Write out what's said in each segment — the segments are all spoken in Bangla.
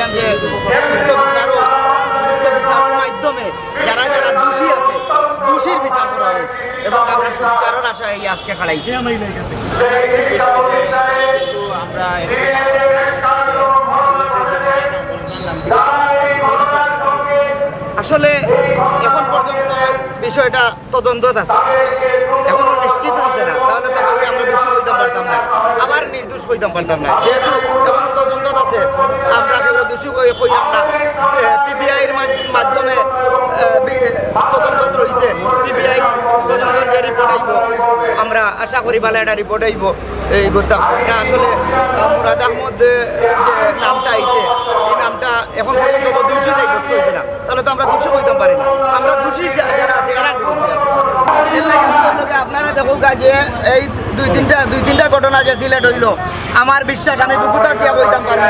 চাইলাম যে সুস্থ বিচারের মাধ্যমে যারা যারা দোষী আছে দোষীর বিচার করা হোক এবং আমরা সুবিচারের আশায় আজকে খাড়াইছি। আমরা আসলে এখন পর্যন্ত বিষয়টা তদন্তত আছে, এখনো নিশ্চিত হয়েছে না, তাহলে তো আমরা দোষী হইতাম পারতাম না, আবার নির্দোষ হইতাম পারতাম না। যেহেতু এখনো তদন্তত আছে আমরা সেগুলো দোষী হইলাম না। পিবিআইয়ের মাধ্যমে তদন্ত রয়েছে, পিবিআই তদন্তের যে রিপোর্ট আইব আমরা আশা করি ভালো একটা রিপোর্ট আইব। এই এটা আসলে মুরাদ আহমদ যে নামটা আইছে এই নামটা এখন পর্যন্ত তো দোষী সাব্যস্ত হয়েছে না, তাহলে তো আমরা দোষী হইতাম পারি না। আমরা দোষী যারা আছে এরা বিরুদ্ধে আছে। আপনারা দেখো যে এই দুই তিনটা ঘটনা যে সিলেট হইল, আমার বিশ্বাস আমি বুকুতা দিয়া বইতাম পারবো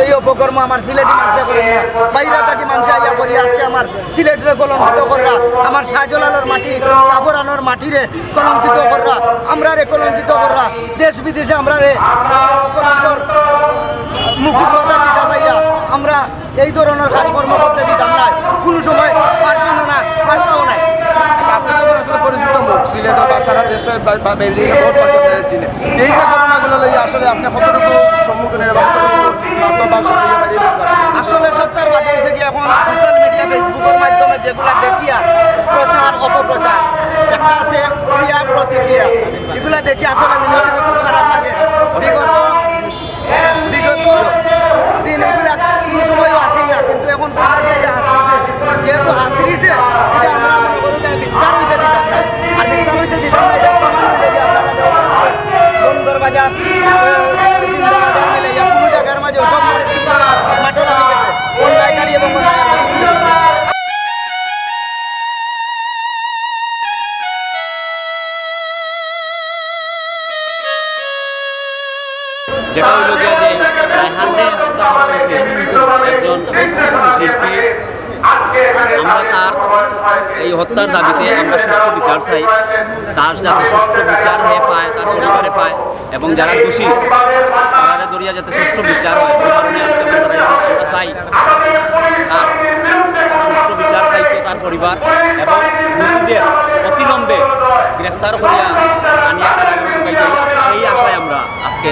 এই অপকর্ম আমার সিলেটি মানুষে করেন না, বাইরা থাকি মানুষে আইয়া করি আজকে আমার সিলেটের কলঙ্কিত কররা, আমার শাহজালালের মাটি সাফরানোর মাটিরে কলঙ্কিত কররা, আমরা রে কলঙ্কিত কররা, দেশ বিদেশে আমরা রে কলঙ্কর মুকুটতা দিতা চাইরা আমরা এই ধরনের কাজকর্ম করতে দিতাম না, কোনো সময় পারতাম না, পারতাও নাই। আপনি যখন আসলে পরিচিত মুখ সিলেটের বা সারা দেশে বহুত বছর ছিলেন, এই যে ঘটনাগুলো লইয়া আসলে আপনি কতটুকু সম্মুখীন আসলে সপ্তাহের বাদ হয়েছে কি এখন সোশ্যাল মিডিয়া ফেসবুকের মাধ্যমে যেগুলা দেখিয়া প্রচার অপপ্রচার একটা আছে ক্রিয়া প্রতিক্রিয়া, এগুলা দেখি আসলে নিজের কাছে খুব খারাপ লাগে। বিগত দিন এগুলা কোনো সময়ও আসিল না, কিন্তু এখন যেহেতু হাসিছে এটা আমরা মনে করি বিস্তার হইতে দিতাম না, আর বিস্তার হইতে দিতাম না এটা প্রমাণ হইলে যে আপনারা বন্দর বাজার জিন্দা বাজার মিলে কোনো জায়গার মাঝে সব মানুষ কিন্তু মাঠে নামে গেছে অন্যায়কারী এবং যেটা হইল গিয়া যে রায়হানরে হত্যা করা হয়েছে একজন শিল্পী, আমরা তার এই হত্যার দাবিতে আমরা সুষ্ঠু বিচার চাই, তার যাতে সুষ্ঠু বিচার হয়ে পায়, তার পরিবারে পায় এবং যারা দোষী তারা দরিয়া যাতে সুষ্ঠু বিচার হয়, এই কারণে আজকে আমরা চাই তার সুষ্ঠু বিচার পাইতো তার পরিবার এবং দোষীদের অতিলম্বে গ্রেফতার করিয়া আনিয়া এই আশায় আমরা আজকে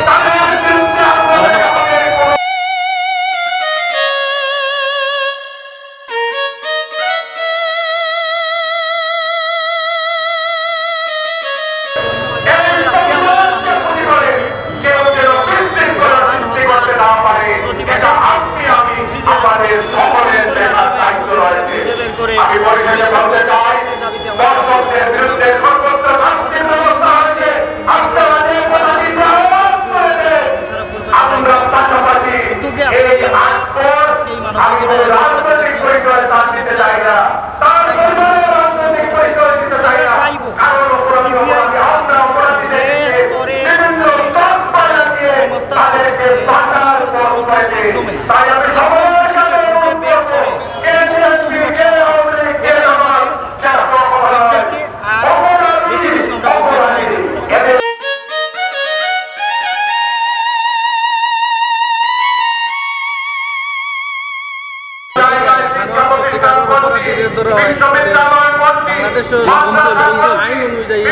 আইন অনুযায়ী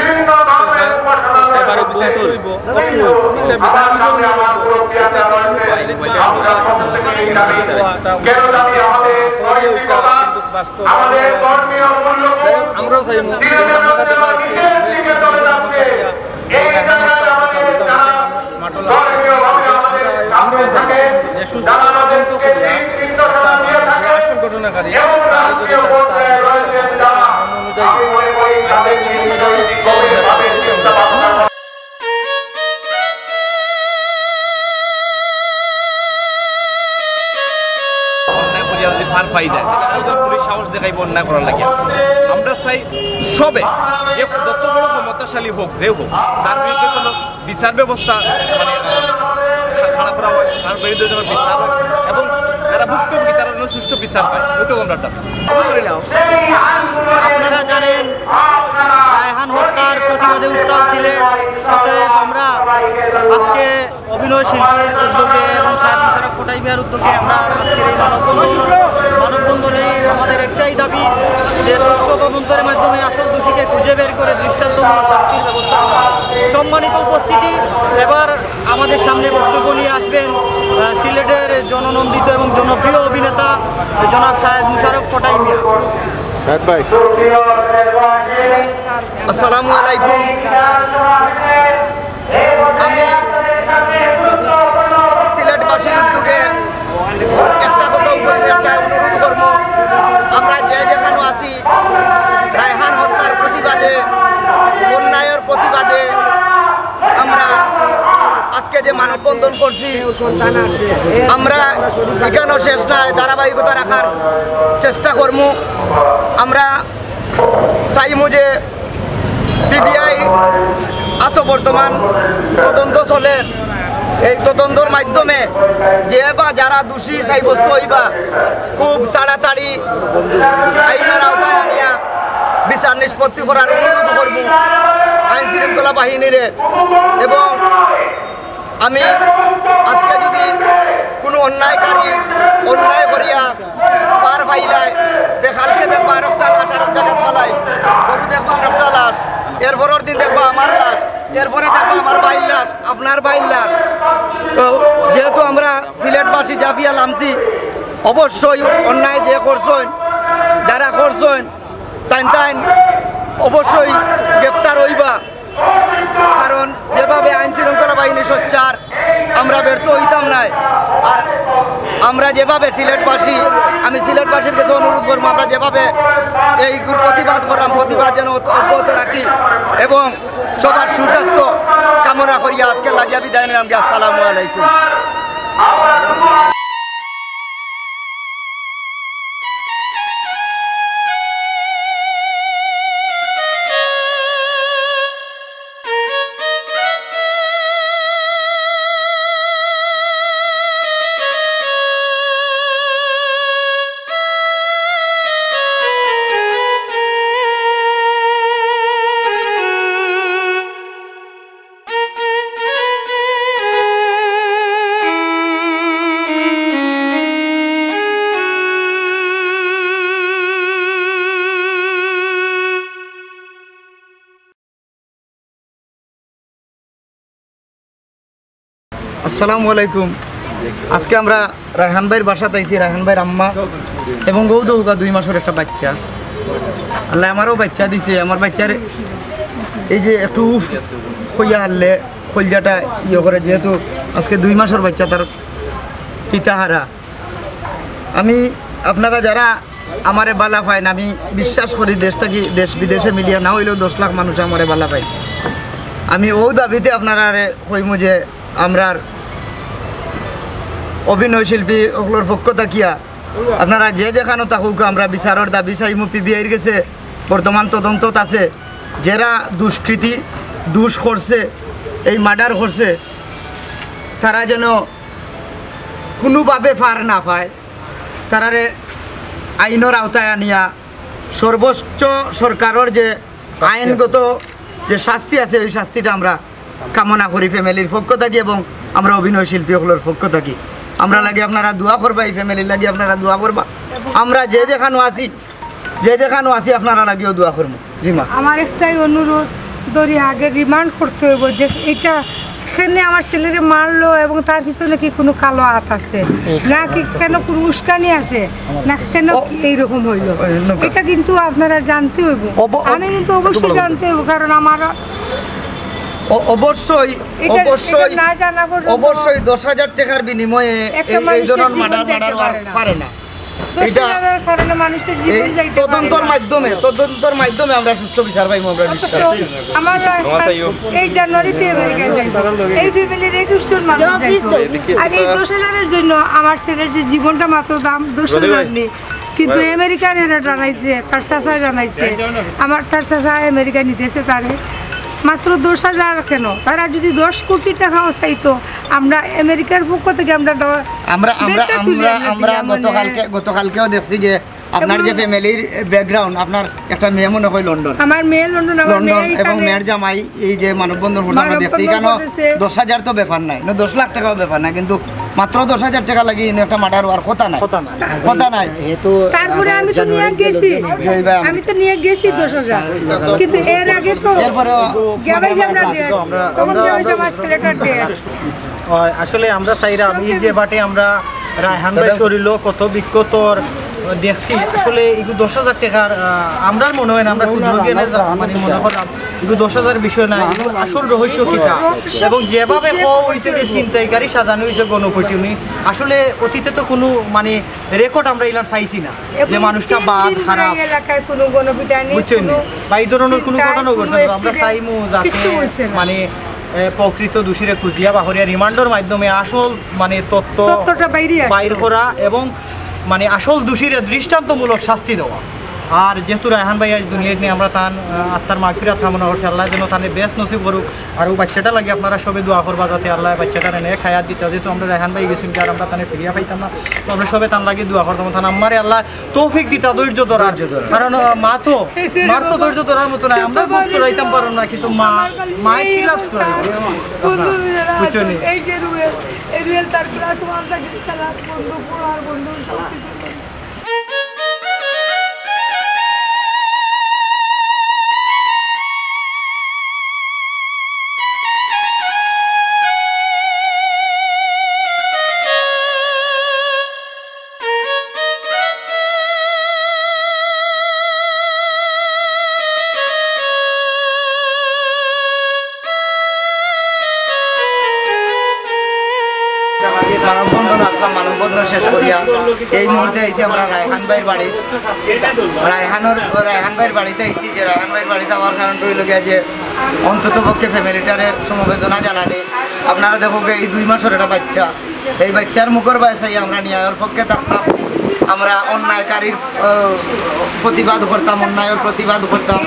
এবারে আমরাও চাই ঘটনাকারী পুলিশ সাহস দেখাইব অন্যায় করার লাগে। আমরা চাই সবে যে যত বড় ক্ষমতাশালী হোক যে হোক তার বিরুদ্ধে কোনো বিচার ব্যবস্থা মানে খারাপ করা হয়, তার বিরুদ্ধে যেন বিচার হয় এবং যারা ভুক্তভোগী তারা যেন সুষ্ঠু বিচার পায়, ওটাও আমরা দাবি। আপনারা জানেন রায়হান হত্যার প্রতিবাদে উত্তাল সিলেট। অতএব আমরা আজকে অভিনয় শিল্পীর উদ্যোগে এবং সাহেব মুশাররফ কোটাই মিয়ার উদ্যোগে আমরা আজকের এই মানববন্ধনে আমাদের একটাই দাবি যে সুষ্ঠু তদন্তের মাধ্যমে আসল দোষীকে খুঁজে বের করে দৃষ্টান্তমূলক শাস্তির ব্যবস্থা করা। সম্মানিত উপস্থিতি, এবার আমাদের সামনে বক্তব্য নিয়ে আসবেন সিলেটের জননন্দিত এবং জনপ্রিয় অভিনেতা জনাব সাহেব মুশাররফ কোটাই মিয়া। আসসালামু আলাইকুম। আমি সিলেটবাসীর উদ্যোগে একটা কথা একটা অনুরোধ করব, আমরা যে যেখানে আছি রায়হান হত্যার প্রতিবাদে, অন্যায়ের প্রতিবাদে আমরা আজকে যে মানববন্ধন করছি, আমরা এখানেও শেষ নয়, ধারাবাহিকতা রাখার চেষ্টা করব। আমরা চাইমু যে পিবিআই বর্তমান তদন্ত চলে, এই তদন্তর মাধ্যমে যে বা যারা দোষী সাব্যস্ত হইবা খুব তাড়াতাড়ি আইনের আওতায় আনিয়া বিচার নিষ্পত্তি করার অনুরোধ করব আইন শৃঙ্খলা বাহিনীরে। এবং আমি আজকে যদি কোনো অন্যায়কারী অন্যায় করিয়া পার পাইলায় কালকে দেখবা আর একটা লাশ আর এক জায়গায় ফেলাই, গরু দেখবা আর একটা লাশ, এরপরের দিন দেখবা আমার লাশ, এরপরে দেখবা আমার বাইর লাশ, আপনার বাইর লাশ। তো যেহেতু আমরা সিলেটবাসী জাফিয়া লামছি, অবশ্যই অন্যায় যে করছেন, যারা করছেন তাইন অবশ্যই গ্রেফতার হইবা। কারণ যেভাবে আইন শৃঙ্খলা বাহিনী সোচ্চার, আমরা ব্যর্থ হইতাম নাই। আর আমরা যেভাবে সিলেটবাসী, আমি সিলেটবাসীর কাছে অনুরোধ করবো, আমরা যেভাবে এই প্রতিবাদ করলাম, প্রতিবাদ যেন অব্যাহত রাখি এবং সবার সুস্বাস্থ্য কামনা করিয়া আজকে লাগিয়া বিদায় নিলাম। আসসালামু আলাইকুম। আসসালামু আলাইকুম। আজকে আমরা রায়হান ভাইয়ের বাসাতে আইছি। রায়হান ভাইয়ের আম্মা এবং গৌদৌকা 2 মাসের একটা বাচ্চা, আল্লাহ আমারও বাচ্চা দিছে। আমার বাচ্চার এই যে একটু খইয়া হারলে কলজাটা ইয়ে করে, যেহেতু আজকে 2 মাসের বাচ্চা, তার পিতাহারা। আমি আপনারা যারা আমারে বালা পাইন, আমি বিশ্বাস করি দেশ থেকে দেশ বিদেশে মিলিয়ে না হইলেও 10 লাখ মানুষ আমারে বালা পাই। আমি ও দাবিতে আপনারা কইমু যে আমরা অভিনয় শিল্পী ওগুলোর পক্ষ থাকিয়া আপনারা যে যেখানে থাকুক আমরা বিচারের দাবি চাইমু। পিবিআইয়ের গেছে বর্তমান তদন্তত আছে, যারা দুষ্কৃতি দুষ করছে, এই মার্ডার করছে, তারা যেন কোনোভাবে ফার না পায়, তারারে আইনের আওতায় আনিয়া সর্বোচ্চ সরকারের যে আইনগত যে শাস্তি আছে, ওই শাস্তিটা আমরা কামনা করি ফ্যামিলির পক্ষ থাকি এবং আমরা অভিনয় শিল্পীগুলোর পক্ষ থাকি। আমরা লাগে আপনারা দোয়া করবা, এই ফ্যামিলির লাগে আপনারা দোয়া করবা। আমরা যে যেখানে আসি আপনারা লাগিও দোয়া করবো। জি মা, আমার একটাই অনুরোধ, ধরি আগে রিমান্ড করতে হইব যে এটা সেখানে আমার ছেলেরে মারলো এবং তার পিছনে কি কোনো কালো হাত আছে না, কি কেন কোনো উস্কানি আছে না, কেন এইরকম হইলো, এটা কিন্তু আপনারা জানতে হইব। আমি কিন্তু অবশ্যই জানতে হইব, কারণ আমার অবশ্যই 10,000 টাকার বিনিময়ে এই ধরনের মার্ডার পারে না। তদন্তর মাধ্যমে আমরা সুষ্ঠু বিচার পাইব, আমরা বিশ্বাস। আমার এই জানুয়ারিতে আমেরিকায় যাইব, এই ফ্যামিলির 21 জন মানুষ যাইব, আর এই 10,000-এর জন্য আমার ছেলের যে জীবনটা মাত্র দাম 10,000 নেই। কিন্তু আমেরিকার এরা জানাইছে, তার চাচা জানাইছে, তার চাচা আমেরিকা নিতেছে তারে মাত্র 10,000। কেন তারা যদি 10 কোটি টাকাও চাইতো, আমরা আমেরিকার পক্ষ থেকে আমরা গতকালকেও দেখছি যে আপনার যে ফ্যামিলির ব্যাকগ্রাউন্ড, আপনার একটা মেয়ে মনে হয় লন্ডন, আমার মেয়ে লন্ডন, আমার লন্ডন মেয়ে এবং এখানে মেয়ের জামাই এই যে মানববন্ধন করছে আমরা দেখছি, এখানে 10,000 তো ব্যাপার নাই, 10 লাখ টাকাও ব্যাপার না, কিন্তু মাত্র 10,000 টাকা লাগি একটা মার্ডার হওয়ার কথা নাই, কথা নাই। তারপরে আমি তো নিয়ে গেছি, আমি তো নিয়ে গেছি 10,000, কিন্তু এর আগে তো এরপরে গ্যাবাই জামরা দিয়ে তখন গ্যাবাই জামা সিলেক্টর দিয়ে আসলে আমরা চাইরা আমি যে বাটে আমরা রায়হান ভাই শরীর কত বিক্ষতর দেখছি, আসলে এগুলো 10,000 টাকার আমরার মনে হয় না, আমরা ক্ষুদ্র জ্ঞানে মানে মনে করলাম এগুলো 10,000 বিষয় না, এগুলো আসল রহস্য কিতা এবং যেভাবে হয়েছে যে ছিনতাইকারী সাজানো হয়েছে গণপিটুনি, আসলে অতীতে তো কোনো মানে রেকর্ড আমরা এলার পাইছি না যে মানুষটা বাদ খারাপ এলাকায় কোনো গণপিটানি বুঝছেন বা এই ধরনের কোনো ঘটনা ঘটছে না। আমরা চাইমু যাতে মানে প্রকৃত দোষীরা খুঁজিয়া বাহরিয়া রিমান্ডের মাধ্যমে আসল মানে তথ্যটা বাইর করা এবং মানে আসল দোষীরা দৃষ্টান্তমূলক শাস্তি দেওয়া। আর যেহেতু রায়হান ভাই আজ দুনিয়ায় নিয়ে আমরা তার আত্মার মাগফিরাত কামনা করছি, আল্লাহ যেন তানে বেশ নসিব করুক। আর ও বাচ্চাটা লাগে আপনারা সবে দোয়া করবা যাতে আল্লাহ বাচ্চাটা এনে খায়াত দিতে, যেহেতু আমরা রায়হান ভাই গেছি আর আমরা তানে ফিরিয়া পাইতাম না, তো আমরা সবে তান লাগে দোয়া করতাম তান আমারে আল্লাহ তৌফিক দিতা ধৈর্য ধরার, কারণ মার তো ধৈর্য ধরার মতো নাই, আমরা ভোগ করাইতাম পারো না, কিন্তু মায়ের কি লাভ বুঝছেন। এই যে রুয়েল তার ক্লাস 1 থেকে খেলা বন্ধু পড়ার বন্ধু সব কিছু মানববন্ধন আসলাম, মানববন্ধন শেষ করিয়া এই মুহূর্তে আইছি আমরা রায়হান ভাইয়ের বাড়ি, রায়হান ভাইয়ের বাড়িতে আইছি। যে রায়হান ভাইয়ের বাড়িতে আমার কারণ রইল গিয়া যে অন্তত পক্ষে ফ্যামিলিটারে সমবেদনা জানানি। আপনারা দেখো এই 2 মাসের একটা বাচ্চা, এই বাচ্চার মুখের বয়সে আমরা ন্যায়ের পক্ষে থাকতাম, আমরা অন্যায়কারীর প্রতিবাদ করতাম, অন্যায়ের প্রতিবাদ করতাম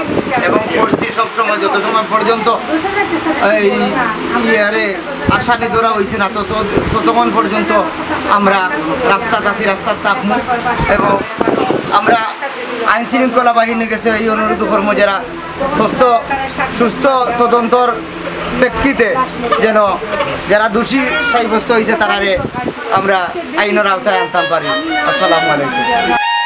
এবং করছি সবসময়, যত সময় পর্যন্ত এই ইয়ারে আসামি ধরা হয়েছে না ততক্ষণ পর্যন্ত আমরা রাস্তাত আছি, রাস্তার থাকবো এবং আমরা আইন শৃঙ্খলা বাহিনীর কাছে এই অনুরোধ করবো যারা সুস্থ তদন্তর প্রেক্ষিতে যেন যারা দোষী সাব্যস্ত হয়েছে তারারে আমরা আইনের আওতায় আনতাম পারি। আসসালামু আলাইকুম।